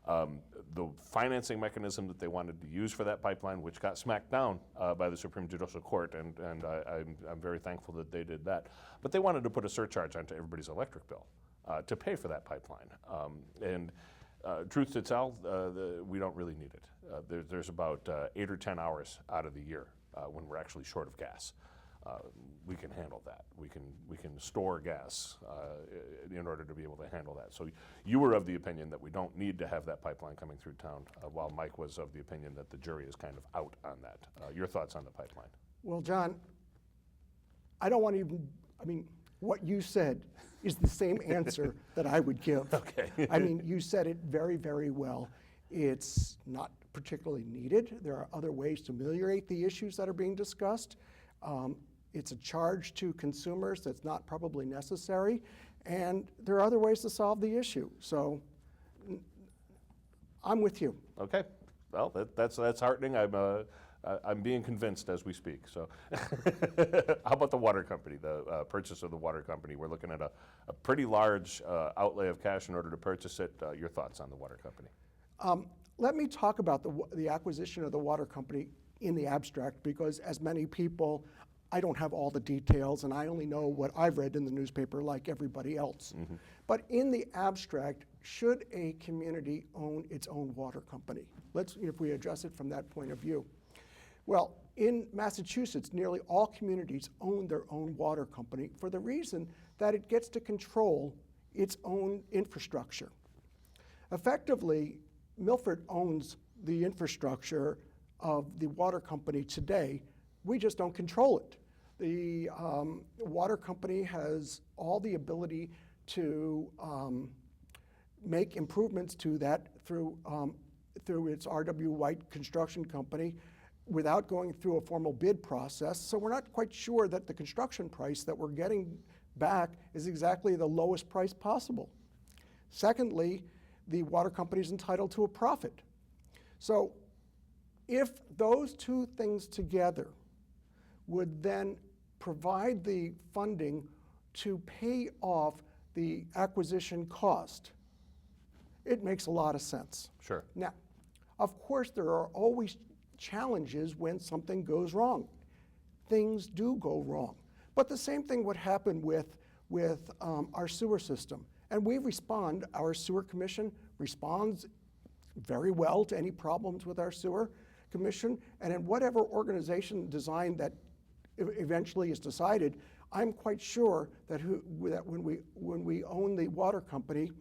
The financing mechanism that they wanted to use for that pipeline, which got smacked down by the Supreme Judicial Court, and I'm very thankful that they did that. But they wanted to put a surcharge onto everybody's electric bill to pay for that pipeline. Truth to tell, we don't really need it. There's about 8 or 10 hours out of the year when we're actually short of gas. We can handle that. We can store gas in order to be able to handle that. So you were of the opinion that we don't need to have that pipeline coming through town, while Mike was of the opinion that the jury is kind of out on that. Your thoughts on the pipeline? Well, John, I don't want to even, what you said is the same answer that I would give. Okay. You said it very, very well. It's not particularly needed. There are other ways to ameliorate the issues that are being discussed. It's a charge to consumers that's not probably necessary, and there are other ways to solve the issue. So I'm with you. Okay. Well, that's heartening. I'm being convinced as we speak. So, how about the water company, the purchase of the water company? We're looking at a pretty large outlay of cash in order to purchase it. Your thoughts on the water company? Let me talk about the acquisition of the water company in the abstract, because as many people, I don't have all the details, and I only know what I've read in the newspaper like everybody else. Mm-hmm. But in the abstract, should a community own its own water company? If we address it from that point of view. Well, in Massachusetts, nearly all communities own their own water company for the reason that it gets to control its own infrastructure. Effectively, Milford owns the infrastructure of the water company today. We just don't control it. The water company has all the ability to make improvements to that through its R.W. White Construction Company without going through a formal bid process. So we're not quite sure that the construction price that we're getting back is exactly the lowest price possible. Secondly, the water company is entitled to a profit. So if those two things together would then provide the funding to pay off the acquisition cost, it makes a lot of sense. Sure. Now, of course, there are always challenges when something goes wrong. Things do go wrong. But the same thing would happen with our sewer system. And we respond, our sewer commission responds very well to any problems with our sewer commission. And in whatever organization design that eventually is decided, I'm quite sure that when we own the water company,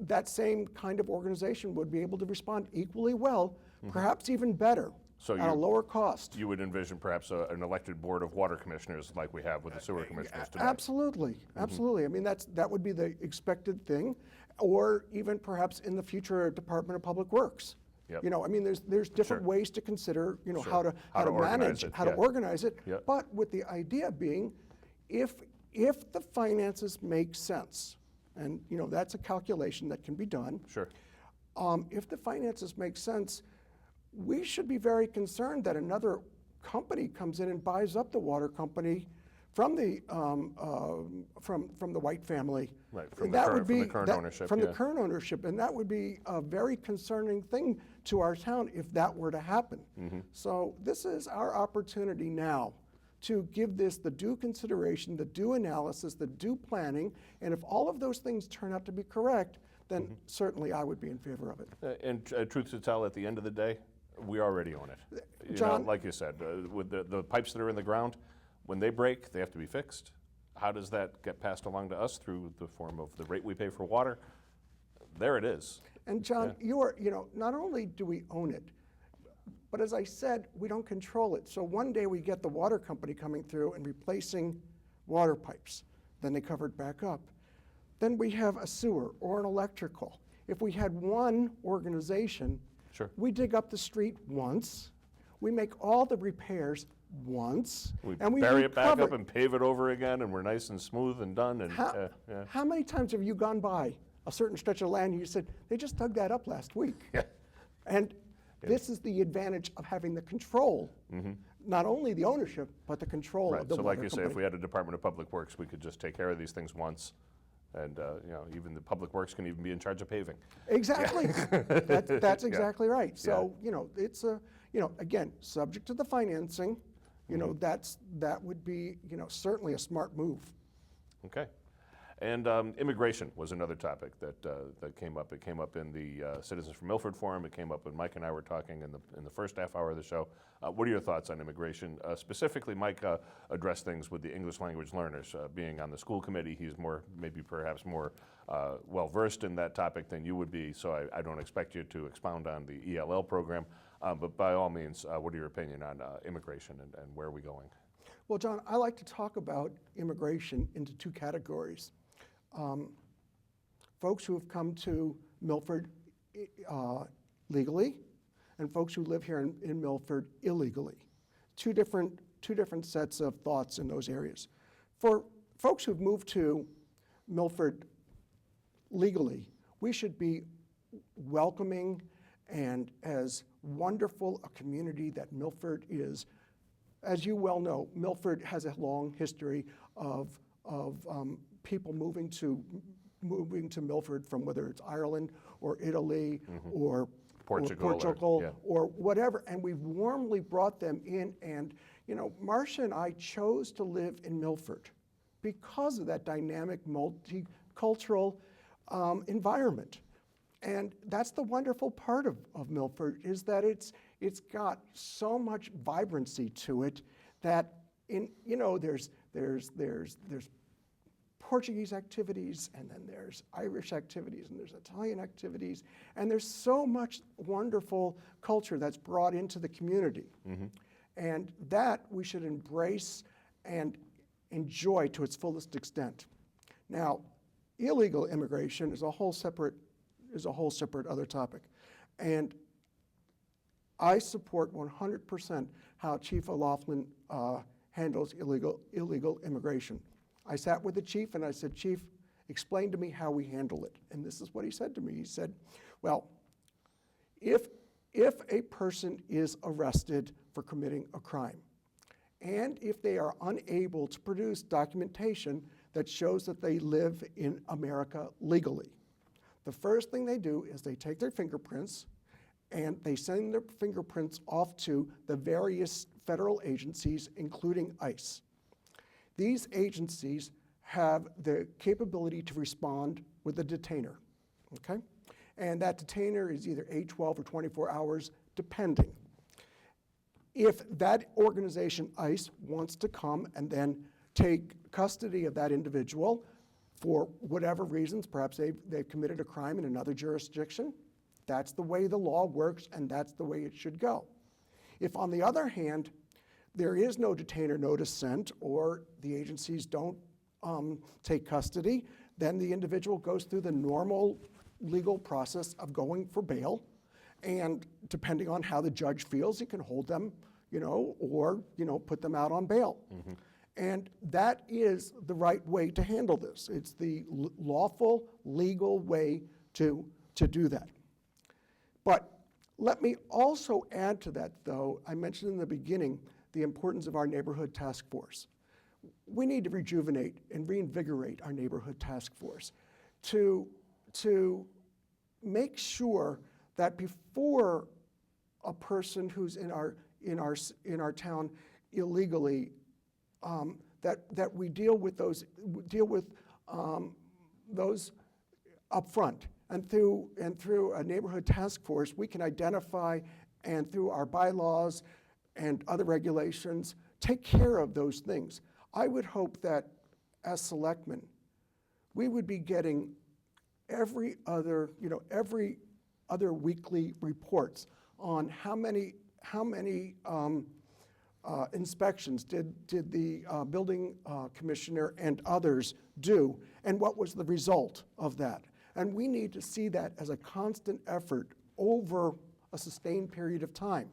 that same kind of organization would be able to respond equally well, perhaps even better, at a lower cost. You would envision perhaps an elected board of water commissioners like we have with the sewer commissioners today. Absolutely, absolutely. I mean, that would be the expected thing, or even perhaps in the future, a Department of Public Works. Yep. You know, I mean, there's different Sure. ways to consider, you know, Sure. how to manage, how to organize it. Yep. But with the idea being, if the finances make sense, and you know that's a calculation that can be done. Sure. If the finances make sense, we should be very concerned that another company comes in and buys up the water company from the White family. Right, From the current ownership. From the current ownership, and that would be a very concerning thing to our town if that were to happen. So this is our opportunity now to give this the due consideration, the due analysis, the due planning, and if all of those things turn out to be correct, then certainly I would be in favor of it. And truth to tell, at the end of the day, we already own it. John, like you said, with the pipes that are in the ground, when they break, they have to be fixed. How does that get passed along to us through the form of the rate we pay for water? There it is. And John, not only do we own it, but as I said, we don't control it. So one day we get the water company coming through and replacing water pipes. Then they cover it back up. Then we have a sewer or an electrical. If we had one organization, Sure. we dig up the street once, we make all the repairs once, and we bury it back recover up and pave it over again, and we're nice and smooth and done. And How many times have you gone by a certain stretch of land and you said, they just dug that up last week? Yeah. And this is the advantage of having the control, not only the ownership, but the control Right. of the So, water like you say, company. if we had a Department of Public Works, we could just take care of these things once, and even the Public Works can even be in charge of paving. Exactly. That's exactly right. So it's again subject to the financing. That would be certainly a smart move. Okay. And immigration was another topic that came up. It came up in the Citizens from Milford Forum. It came up when Mike and I were talking in the first half hour of the show. What are your thoughts on immigration? Specifically, Mike addressed things with the English language learners. Being on the school committee, he's perhaps more well-versed in that topic than you would be, so I don't expect you to expound on the ELL program. But by all means, what are your opinion on immigration and where are we going? Well, John, I like to talk about immigration into two categories. Folks who have come to Milford legally, and folks who live here in Milford illegally. Two different sets of thoughts in those areas. For folks who've moved to Milford legally, we should be welcoming and as wonderful a community that Milford is. As you well know, Milford has a long history of people moving to Milford from whether it's Ireland or Italy or Portugal or whatever, and we've warmly brought them in. And Marcia and I chose to live in Milford because of that dynamic, multicultural environment. And that's the wonderful part of Milford, is that it's got so much vibrancy to it that there's Portuguese activities, and then there's Irish activities, and there's Italian activities, and there's so much wonderful culture that's brought into the community. And that we should embrace and enjoy to its fullest extent. Now, illegal immigration is a whole separate other topic. And I support 100% how Chief O'Loughlin handles illegal immigration. I sat with the chief and I said, Chief, explain to me how we handle it. And this is what he said to me. He said, well, if a person is arrested for committing a crime, and if they are unable to produce documentation that shows that they live in America legally, the first thing they do is they take their fingerprints and they send their fingerprints off to the various federal agencies, including ICE. These agencies have the capability to respond with a detainer, okay? And that detainer is either 8, 12, or 24 hours, depending. If that organization, ICE, wants to come and then take custody of that individual for whatever reasons, perhaps they've committed a crime in another jurisdiction, that's the way the law works and that's the way it should go. If, on the other hand, there is no detainer notice sent or the agencies don't take custody, then the individual goes through the normal legal process of going for bail, and depending on how the judge feels, he can hold them, or put them out on bail. Mm-hmm. And that is the right way to handle this. It's the lawful, legal way to do that. But let me also add to that, though, I mentioned in the beginning the importance of our neighborhood task force. We need to rejuvenate and reinvigorate our neighborhood task force to make sure that before a person who's in our town illegally, that we deal with those up front, and through a neighborhood task force, we can identify, and through our bylaws and other regulations, take care of those things. I would hope that as selectmen, we would be getting every other weekly reports on how many inspections did the building commissioner and others do, and what was the result of that. And we need to see that as a constant effort over a sustained period of time.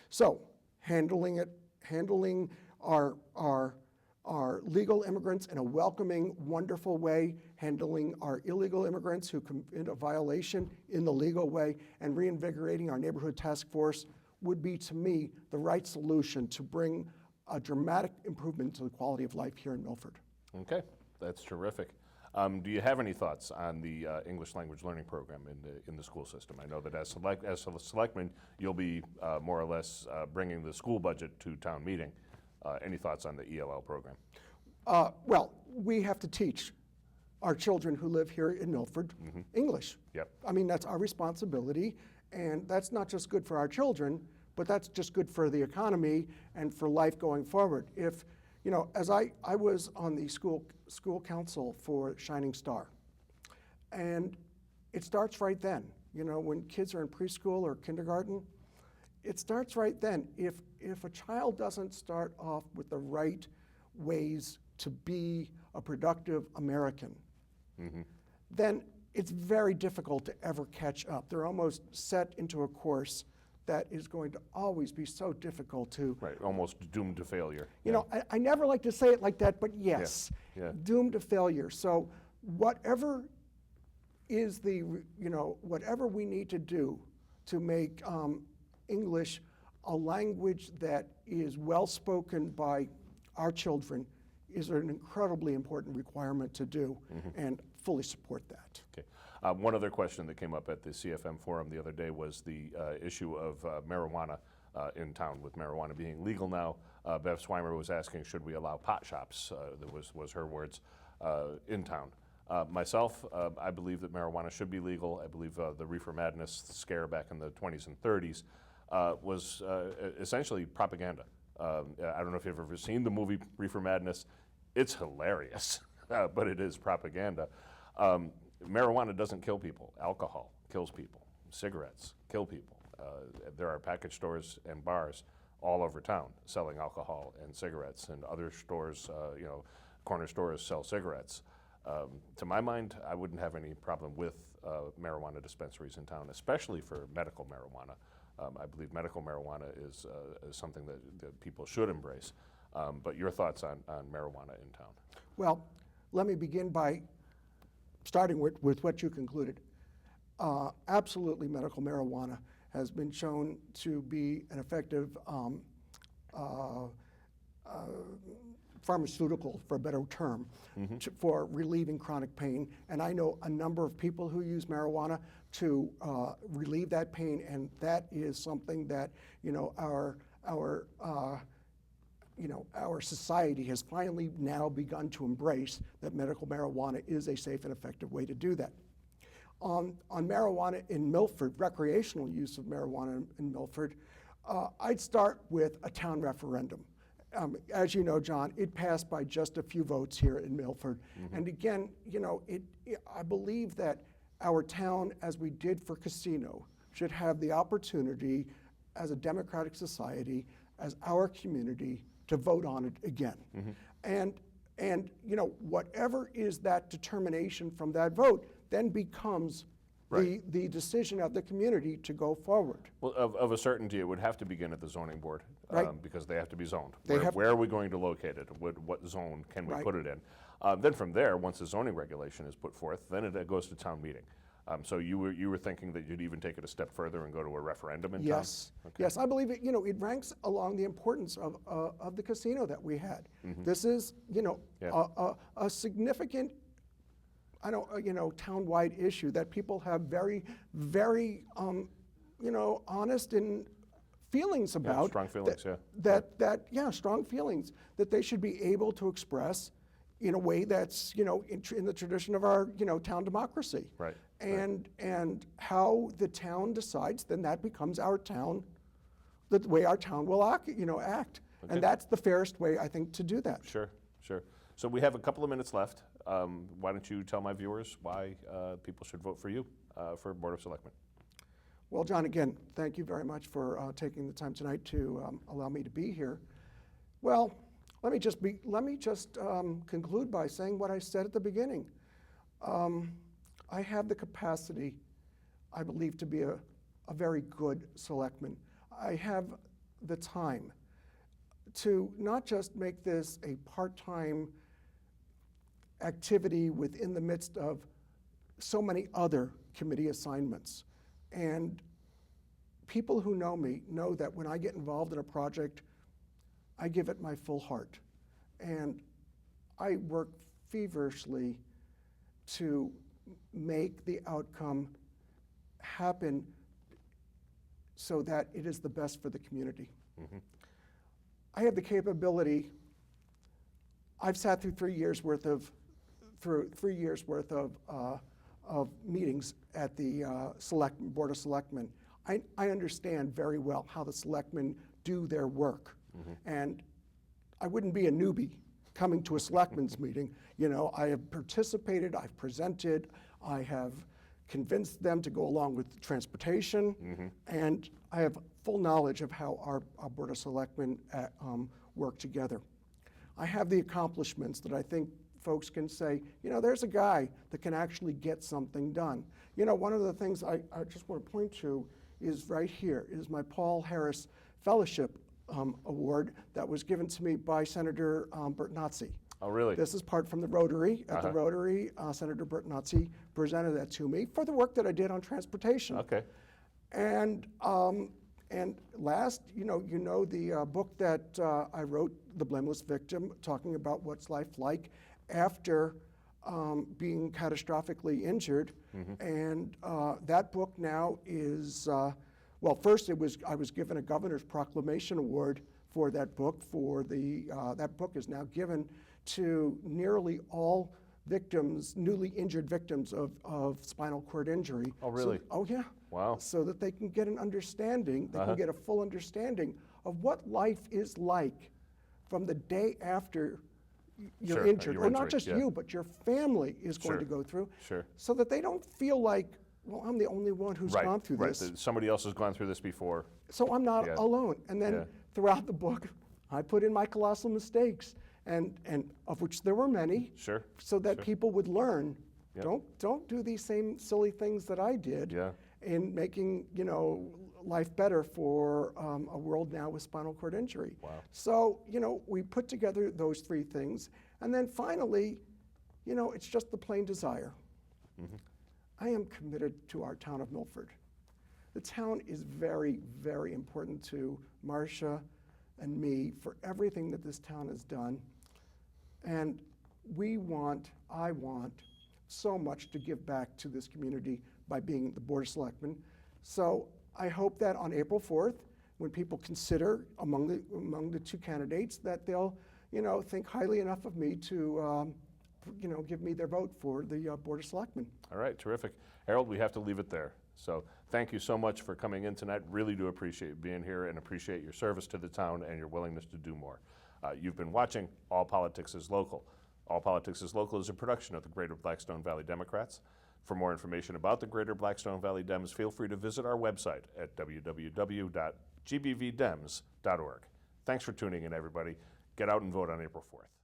So handling our legal immigrants in a welcoming, wonderful way, handling our illegal immigrants who commit a violation in the legal way, and reinvigorating our neighborhood task force would be, to me, the right solution to bring a dramatic improvement to the quality of life here in Milford. Okay, that's terrific. Do you have any thoughts on the English language learning program in the school system? I know that as a selectman, you'll be more or less bringing the school budget to town meeting. Any thoughts on the ELL program? Well, we have to teach our children who live here in Milford English. Yep. I mean, that's our responsibility, and that's not just good for our children, but that's just good for the economy and for life going forward. If, as I was on the school council for Shining Star, and it starts right then. When kids are in preschool or kindergarten, it starts right then. If a child doesn't start off with the right ways to be a productive American, then it's very difficult to ever catch up. They're almost set into a course that is going to always be so difficult to... Right, almost doomed to failure. I never like to say it like that, but yes, yeah. Doomed to failure. So whatever is whatever we need to do to make English a language that is well spoken by our children is an incredibly important requirement to do, and fully support that. Okay. One other question that came up at the CFM forum the other day was the issue of marijuana in town. With marijuana being legal now, Bev Swimer was asking, should we allow pot shops? That was her words, in town. Myself, I believe that marijuana should be legal. I believe the Reefer Madness scare back in the 20s and 30s was essentially propaganda. I don't know if you've ever seen the movie Reefer Madness. It's hilarious, but it is propaganda. Marijuana doesn't kill people. Alcohol kills people. Cigarettes kill people. There are package stores and bars all over town selling alcohol and cigarettes, and other stores, corner stores sell cigarettes. To my mind, I wouldn't have any problem with marijuana dispensaries in town, especially for medical marijuana. I believe medical marijuana is something that people should embrace. But your thoughts on marijuana in town? Well, let me begin by starting with what you concluded. Absolutely, medical marijuana has been shown to be an effective pharmaceutical, for a better term, for relieving chronic pain. And I know a number of people who use marijuana to relieve that pain, and that is something that our society has finally now begun to embrace, that medical marijuana is a safe and effective way to do that. On marijuana in Milford, recreational use of marijuana in Milford, I'd start with a town referendum. As you know, John, it passed by just a few votes here in Milford. And again, I believe that our town, as we did for casino, should have the opportunity as a democratic society, as our community, to vote on it again. And whatever is that determination from that vote then becomes the decision of the community to go forward. Well, of a certainty, it would have to begin at the zoning board, because they have to be zoned. They Where are we going to locate it? What zone can we put it in? Then from there, once the zoning regulation is put forth, then it goes to town meeting. So you were thinking that you'd even take it a step further and go to a referendum in town? Yes, yes, I believe it. It ranks along the importance of the casino that we had. This is, a significant, town-wide issue that people have very, very, honest and feelings about. Strong feelings, Strong feelings that they should be able to express in a way that's, in the tradition of our, town democracy. Right. And how the town decides, then that becomes our town, the way our town will act. Okay. And that's the fairest way, I think, to do that. Sure. So we have a couple of minutes left. Why don't you tell my viewers why people should vote for you for Board of Selectmen? Well, John, again, thank you very much for taking the time tonight to allow me to be here. Well, let me just conclude by saying what I said at the beginning. I have the capacity, I believe, to be a very good selectman. I have the time to not just make this a part-time activity within the midst of so many other committee assignments. And people who know me know that when I get involved in a project, I give it my full heart. And I work feverishly to make the outcome happen so that it is the best for the community. I have the capability. I've sat through 3 years worth of meetings at the Board of Selectmen. I understand very well how the selectmen do their work, and I wouldn't be a newbie coming to a selectmen's meeting. I have participated, I've presented, I have convinced them to go along with transportation, and I have full knowledge of how our Board of Selectmen work together. I have the accomplishments that I think folks can say, there's a guy that can actually get something done. One of the things I just want to point to is right here, is my Paul Harris Fellowship Award that was given to me by Senator Bertnazzi. Oh, really? This is part from the Rotary. At the Rotary, Senator Bertnazzi presented that to me for the work that I did on transportation. Okay. And last, the book that I wrote, The Blameless Victim, talking about what's life like after being catastrophically injured. And that book now is, first I was given a Governor's Proclamation Award for that book. That book is now given to nearly all victims, newly injured victims of spinal cord injury. Oh, really? Oh, yeah. Wow. So that they can get an understanding, they can get a full understanding of what life is like from the day after you're injured. Or not just you, but your family is going to go through. Sure. So that they don't feel like, well, I'm the only one who's gone through this. Somebody else has gone through this before. So I'm not alone. And then throughout the book, I put in my colossal mistakes, and of which there were many, Sure. so that Sure. people would learn. Yep. Don't do these same silly things that I did Yeah. in making life better for a world now with spinal cord injury. Wow. So we put together those three things, and then finally, it's just the plain desire. Mm-hmm. I am committed to our town of Milford. The town is very, very important to Marcia and me for everything that this town has done. And I want so much to give back to this community by being the Board of Selectmen. So I hope that on April 4th, when people consider among the two candidates, that they'll think highly enough of me to give me their vote for the Board of Selectmen. All right, terrific. Harold, we have to leave it there. So thank you so much for coming in tonight. Really do appreciate being here and appreciate your service to the town and your willingness to do more. You've been watching All Politics is Local. All Politics is Local is a production of the Greater Blackstone Valley Democrats. For more information about the Greater Blackstone Valley Dems, feel free to visit our website at www.gbvdems.org. Thanks for tuning in, everybody. Get out and vote on April 4th.